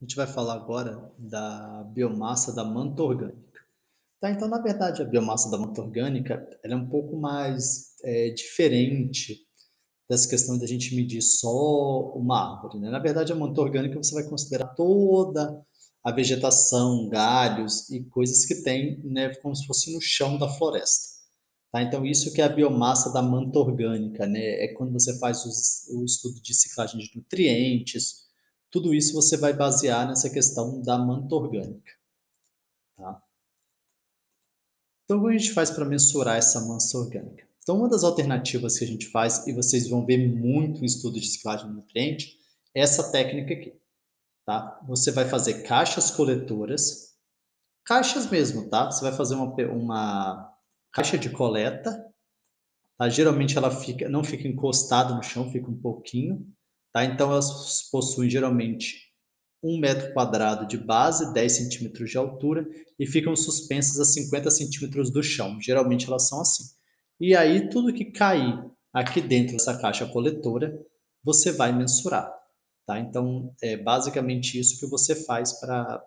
A gente vai falar agora da biomassa da manta orgânica. Tá, então, na verdade, a biomassa da manta orgânica, ela é um pouco mais diferente dessa questão da gente medir só uma árvore, né? Na verdade, a manta orgânica você vai considerar toda a vegetação, galhos e coisas que tem, né, como se fosse no chão da floresta. Tá? Então, isso que é a biomassa da manta orgânica, né? É quando você faz o estudo de ciclagem de nutrientes, tudo isso você vai basear nessa questão da manta orgânica, tá? Então, como a gente faz para mensurar essa massa orgânica? Então, uma das alternativas que a gente faz, e vocês vão ver muito em estudo de ciclagem de nutriente, é essa técnica aqui, tá? Você vai fazer caixas coletoras, caixas mesmo, tá? Você vai fazer uma caixa de coleta, tá? Geralmente ela não fica encostada no chão, fica um pouquinho, tá? Então elas possuem geralmente 1 metro quadrado de base, 10 centímetros de altura e ficam suspensas a 50 centímetros do chão. Geralmente elas são assim. E aí tudo que cair aqui dentro dessa caixa coletora, você vai mensurar, tá? Então é basicamente isso que você faz para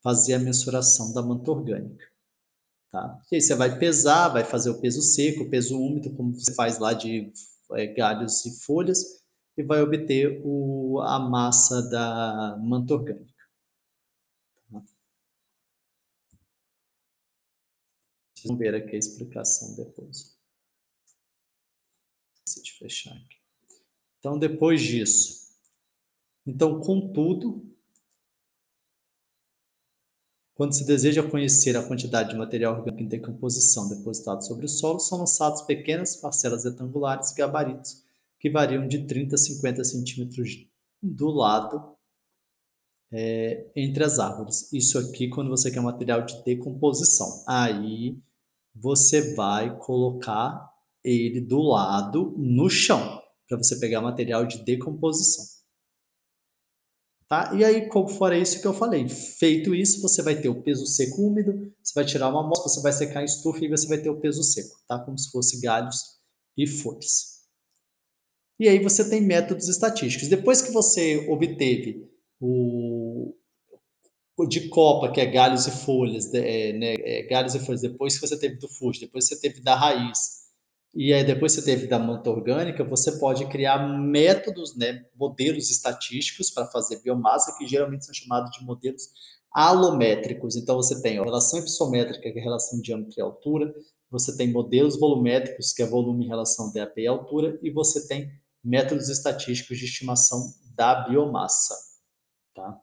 fazer a mensuração da manta orgânica. Tá? E aí você vai pesar, vai fazer o peso seco, o peso úmido, como você faz lá de galhos e folhas, e vai obter a massa da manta orgânica. Tá? Vocês vão ver aqui a explicação depois. Deixa eu fechar aqui. Então, depois disso, então, contudo, quando se deseja conhecer a quantidade de material orgânico em decomposição depositado sobre o solo, são lançadas pequenas parcelas retangulares e gabaritos que variam de 30 a 50 centímetros do lado entre as árvores. Isso aqui quando você quer material de decomposição. Aí você vai colocar ele do lado no chão, para você pegar material de decomposição. Tá? E aí, como for isso que eu falei, feito isso, você vai ter o peso seco úmido, você vai tirar uma amostra, você vai secar em estufa e você vai ter o peso seco, tá? Como se fosse galhos e folhas. E aí você tem métodos estatísticos. Depois que você obteve o de copa, que é galhos e folhas, né, galhos e folhas, depois que você teve do fusto, depois que você teve da raiz, e aí depois você teve da manta orgânica, você pode criar métodos, né, modelos estatísticos para fazer biomassa, que geralmente são chamados de modelos alométricos. Então você tem a relação isométrica, que é a relação de diâmetro e altura, você tem modelos volumétricos, que é volume em relação a DAP e altura, e você tem métodos estatísticos de estimação da biomassa, tá?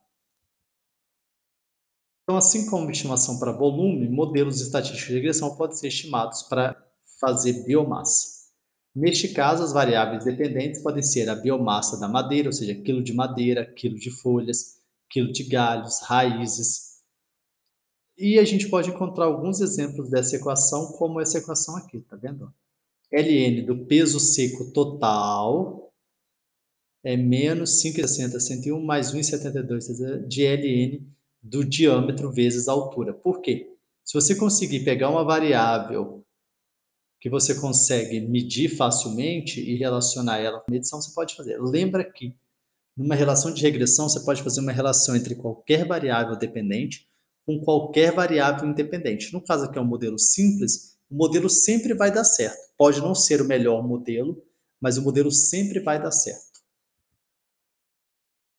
Então, assim como estimação para volume, modelos estatísticos de regressão podem ser estimados para fazer biomassa. Neste caso, as variáveis dependentes podem ser a biomassa da madeira, ou seja, quilo de madeira, quilo de folhas, quilo de galhos, raízes. E a gente pode encontrar alguns exemplos dessa equação, como essa equação aqui, tá vendo? Ln do peso seco total é menos 5,60, 101 mais 1,72 de Ln do diâmetro vezes a altura. Por quê? Se você conseguir pegar uma variável que você consegue medir facilmente e relacionar ela com medição, você pode fazer. Lembra que numa relação de regressão, você pode fazer uma relação entre qualquer variável dependente com qualquer variável independente. No caso aqui é um modelo simples, o modelo sempre vai dar certo. Pode não ser o melhor modelo, mas o modelo sempre vai dar certo.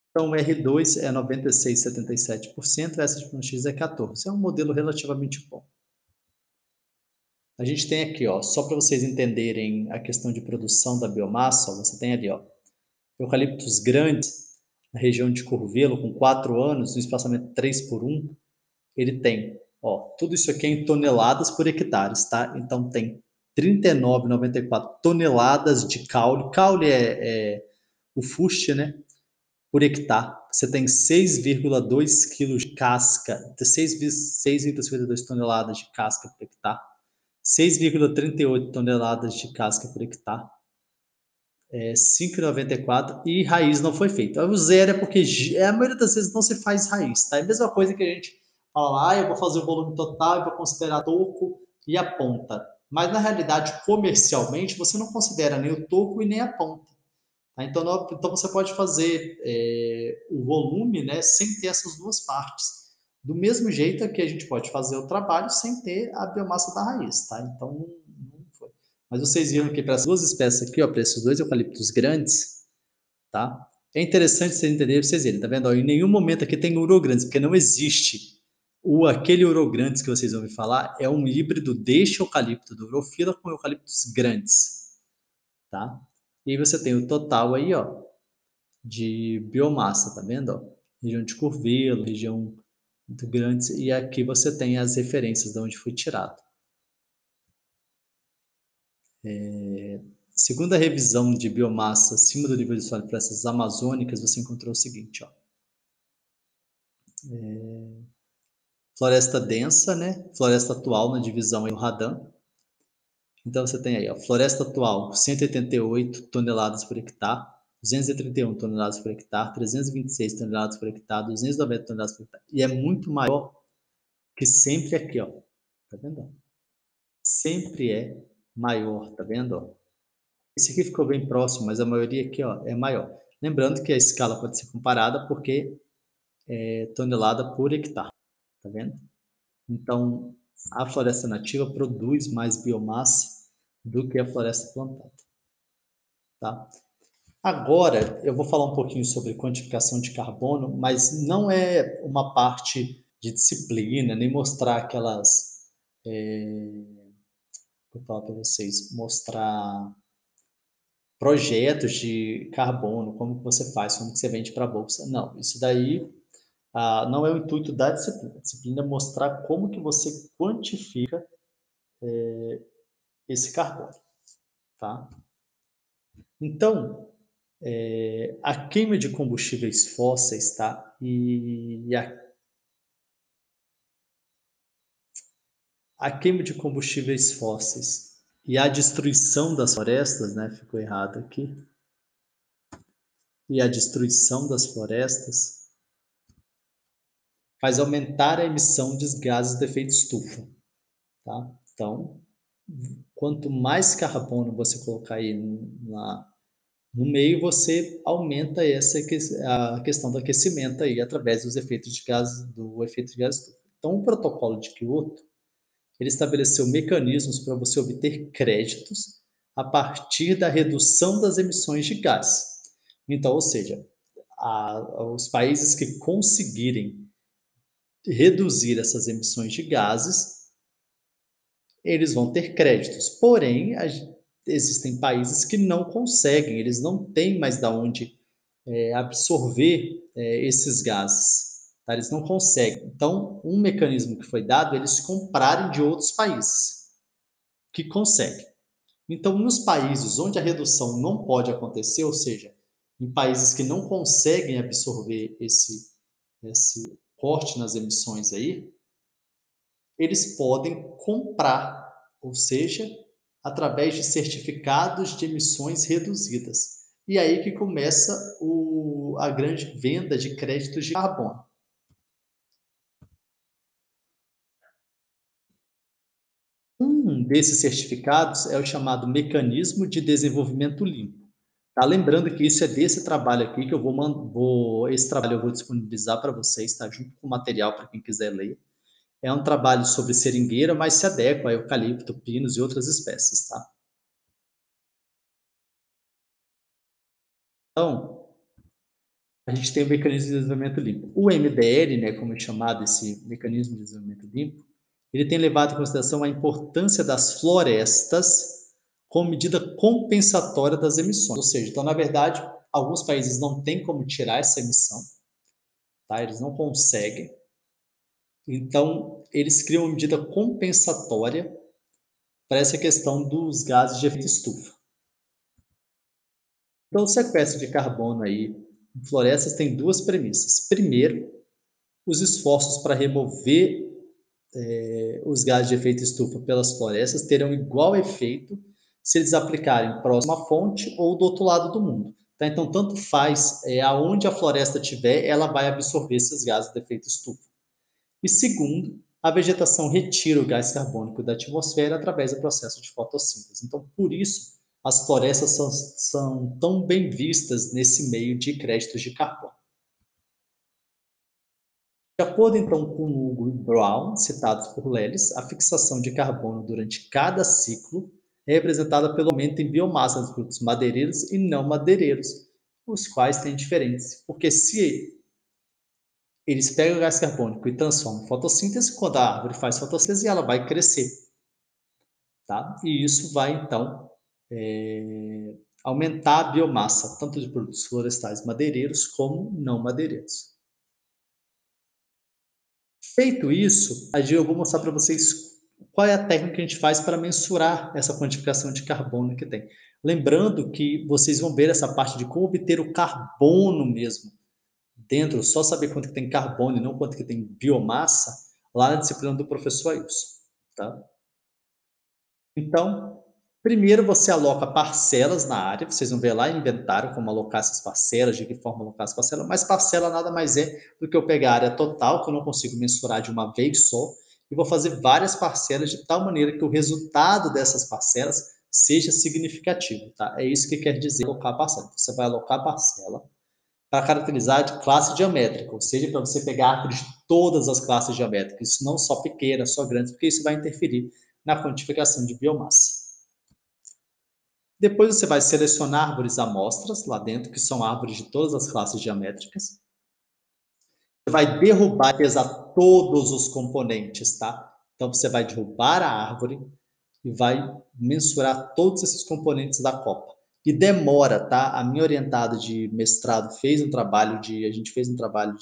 Então, o R2 é 96,77%, essa de X é 14%. É um modelo relativamente bom. A gente tem aqui, ó, só para vocês entenderem a questão de produção da biomassa, ó, você tem ali, ó, eucaliptos grandes, na região de Curvelo, com 4 anos, no espaçamento 3 por 1, ele tem, ó, tudo isso aqui é em toneladas por hectares, tá? Então, tem 39,94 toneladas de caule. Caule é o fuste, né? Por hectare. Você tem 6,2 quilos de casca, 6,52 toneladas de casca por hectare, 6,38 toneladas de casca por hectare, 5,94 e raiz não foi feita. O zero é porque a maioria das vezes não se faz raiz, tá? É a mesma coisa que a gente fala, eu vou fazer o volume total, eu vou considerar toco e a ponta. Mas na realidade, comercialmente, você não considera nem o toco e nem a ponta. Tá? Então você pode fazer o volume, né, sem ter essas duas partes. Do mesmo jeito que a gente pode fazer o trabalho sem ter a biomassa da raiz, tá? Então não foi. Mas vocês viram que para essas duas espécies aqui, ó, para esses dois eucaliptos grandes, tá? É interessante vocês entenderem, vocês verem, tá vendo? Ó, em nenhum momento aqui tem urograndes, porque não existe. Aquele urograndes que vocês ouvem falar é um híbrido deste eucalipto, do urofila, com eucaliptos grandes, tá? E aí você tem o total aí, ó, de biomassa, tá vendo? Ó? Região de Curvelo, região muito grande, e aqui você tem as referências de onde foi tirado. Segundo a revisão de biomassa acima do nível de solo de florestas amazônicas, você encontrou o seguinte, ó. Floresta densa, né? Floresta atual na divisão aí, o Radan. Então você tem aí, ó, floresta atual, 188 toneladas por hectare, 231 toneladas por hectare, 326 toneladas por hectare, 290 toneladas por hectare. E é muito maior que sempre aqui, ó. Tá vendo? Sempre é maior, tá vendo? Esse aqui ficou bem próximo, mas a maioria aqui, ó, é maior. Lembrando que a escala pode ser comparada porque é tonelada por hectare, tá vendo? Então, a floresta nativa produz mais biomassa do que a floresta plantada, tá? Agora, eu vou falar um pouquinho sobre quantificação de carbono, mas não é uma parte de disciplina, nem mostrar aquelas. Vou falar para vocês, mostrar projetos de carbono, como que você faz, como que você vende para a bolsa. Não, isso daí não é o intuito da disciplina. A disciplina é mostrar como que você quantifica esse carbono, tá? Então, a queima de combustíveis fósseis, tá? E a queima de combustíveis fósseis e a destruição das florestas, né? Ficou errado aqui. E a destruição das florestas faz aumentar a emissão de gases de efeito estufa, tá? Então, quanto mais carbono você colocar aí no meio, você aumenta a questão do aquecimento aí através dos efeitos de gás, do efeito de gás estufa. Então, o protocolo de Kyoto, ele estabeleceu mecanismos para você obter créditos a partir da redução das emissões de gás. Então, ou seja, os países que conseguirem reduzir essas emissões de gases, eles vão ter créditos. Porém, existem países que não conseguem, eles não têm mais da onde absorver esses gases. Tá? Eles não conseguem. Então, um mecanismo que foi dado é eles comprarem de outros países que conseguem. Então, nos países onde a redução não pode acontecer, ou seja, em países que não conseguem absorver esse corte nas emissões aí, eles podem comprar, ou seja, através de certificados de emissões reduzidas. E aí que começa a grande venda de créditos de carbono. Um desses certificados é o chamado Mecanismo de Desenvolvimento Limpo. Tá? Lembrando que isso é desse trabalho aqui que esse trabalho eu vou disponibilizar para vocês, tá? Junto com o material para quem quiser ler. É um trabalho sobre seringueira, mas se adequa a eucalipto, pinos e outras espécies, tá? Então, a gente tem o mecanismo de desenvolvimento limpo. O MDL, né, como é chamado esse mecanismo de desenvolvimento limpo, ele tem levado em consideração a importância das florestas como medida compensatória das emissões. Ou seja, então, na verdade, alguns países não têm como tirar essa emissão, tá? Eles não conseguem. Então, eles criam uma medida compensatória para essa questão dos gases de efeito estufa. Então, o sequestro de carbono aí em florestas tem duas premissas. Primeiro, os esforços para remover os gases de efeito estufa pelas florestas terão igual efeito se eles aplicarem próximo à fonte ou do outro lado do mundo. Tá? Então, tanto faz aonde a floresta estiver, ela vai absorver esses gases de efeito estufa. E segundo, a vegetação retira o gás carbônico da atmosfera através do processo de fotossíntese. Então, por isso as florestas são tão bem vistas nesse meio de créditos de carbono. De acordo então com Hugo e Brown, citados por Lelis, a fixação de carbono durante cada ciclo é representada pelo aumento em biomassa dos frutos madeireiros e não madeireiros, os quais têm diferenças. Porque se eles pegam o gás carbônico e transformam em fotossíntese, quando a árvore faz fotossíntese, ela vai crescer. Tá? E isso vai, então, aumentar a biomassa, tanto de produtos florestais madeireiros como não madeireiros. Feito isso, eu vou mostrar para vocês qual é a técnica que a gente faz para mensurar essa quantificação de carbono que tem. Lembrando que vocês vão ver essa parte de como obter o carbono mesmo dentro, só saber quanto que tem carbono e não quanto que tem biomassa, lá na disciplina do professor Ailson. Tá? Então, primeiro você aloca parcelas na área, vocês vão ver lá em inventário como alocar essas parcelas, de que forma alocar as parcelas, mas parcela nada mais é do que eu pegar a área total, que eu não consigo mensurar de uma vez só, e vou fazer várias parcelas de tal maneira que o resultado dessas parcelas seja significativo, tá? É isso que quer dizer alocar parcela. Você vai alocar parcela para caracterizar de classe geométrica, ou seja, para você pegar árvores de todas as classes geométricas, isso não só pequenas, só grandes, porque isso vai interferir na quantificação de biomassa. Depois você vai selecionar árvores amostras lá dentro, que são árvores de todas as classes geométricas. Você vai derrubar e pesar todos os componentes, tá? Então você vai derrubar a árvore e vai mensurar todos esses componentes da copa. E demora, tá? A minha orientada de mestrado fez um trabalho a gente fez um trabalho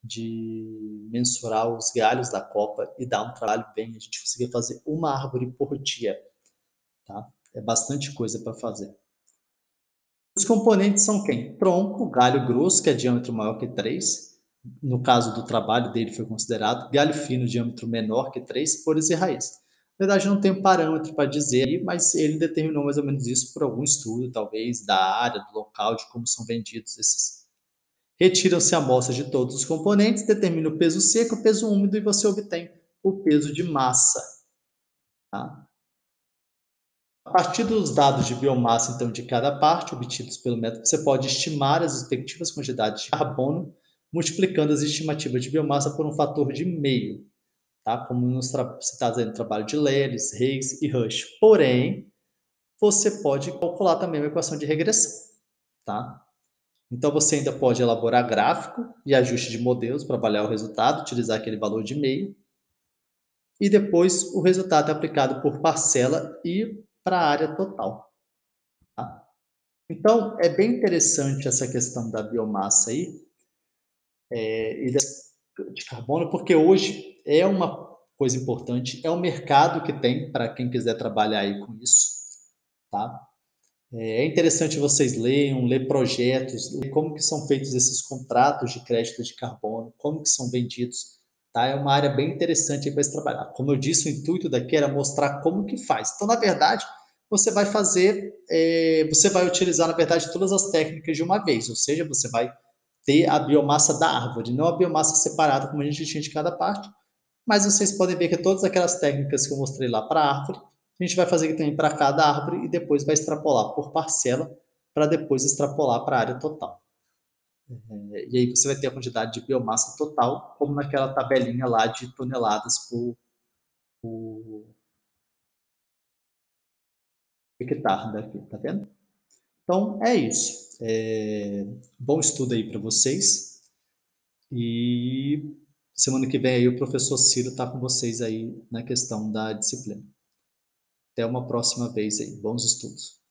de mensurar os galhos da copa e dá um trabalho bem. A gente conseguia fazer uma árvore por dia, tá? É bastante coisa para fazer. Os componentes são quem? Tronco, galho grosso, que é diâmetro maior que 3. No caso do trabalho dele foi considerado. Galho fino, diâmetro menor que 3. Folhas e raiz. Na verdade, não tem parâmetro para dizer, mas ele determinou mais ou menos isso por algum estudo, talvez, da área, do local, de como são vendidos esses. Retiram-se amostras de todos os componentes, determina o peso seco, o peso úmido e você obtém o peso de massa. Tá? A partir dos dados de biomassa, então, de cada parte, obtidos pelo método, você pode estimar as respectivas quantidades de carbono, multiplicando as estimativas de biomassa por um fator de meio, tá? Como nos citados aí no trabalho de Lelis, Reis e Rush. Porém, você pode calcular também uma equação de regressão, tá? Então, você ainda pode elaborar gráfico e ajuste de modelos para avaliar o resultado, utilizar aquele valor de meio, e depois o resultado é aplicado por parcela e para a área total. Tá? Então, é bem interessante essa questão da biomassa aí, e de carbono, porque hoje é uma coisa importante, é o mercado que tem para quem quiser trabalhar aí com isso, tá? É interessante vocês ler projetos, ler como que são feitos esses contratos de crédito de carbono, como que são vendidos, tá? É uma área bem interessante para se trabalhar. Como eu disse, o intuito daqui era mostrar como que faz. Então, na verdade, você vai você vai utilizar, na verdade, todas as técnicas de uma vez, ou seja, você vai ter a biomassa da árvore, não a biomassa separada, como a gente tinha de cada parte, mas vocês podem ver que todas aquelas técnicas que eu mostrei lá para a árvore, a gente vai fazer aqui também para cada árvore e depois vai extrapolar por parcela para depois extrapolar para a área total. E aí você vai ter a quantidade de biomassa total, como naquela tabelinha lá de toneladas por hectare daqui, tá vendo? Então é isso. Bom estudo aí para vocês. E semana que vem aí o professor Ciro está com vocês aí na questão da disciplina. Até uma próxima vez aí. Bons estudos.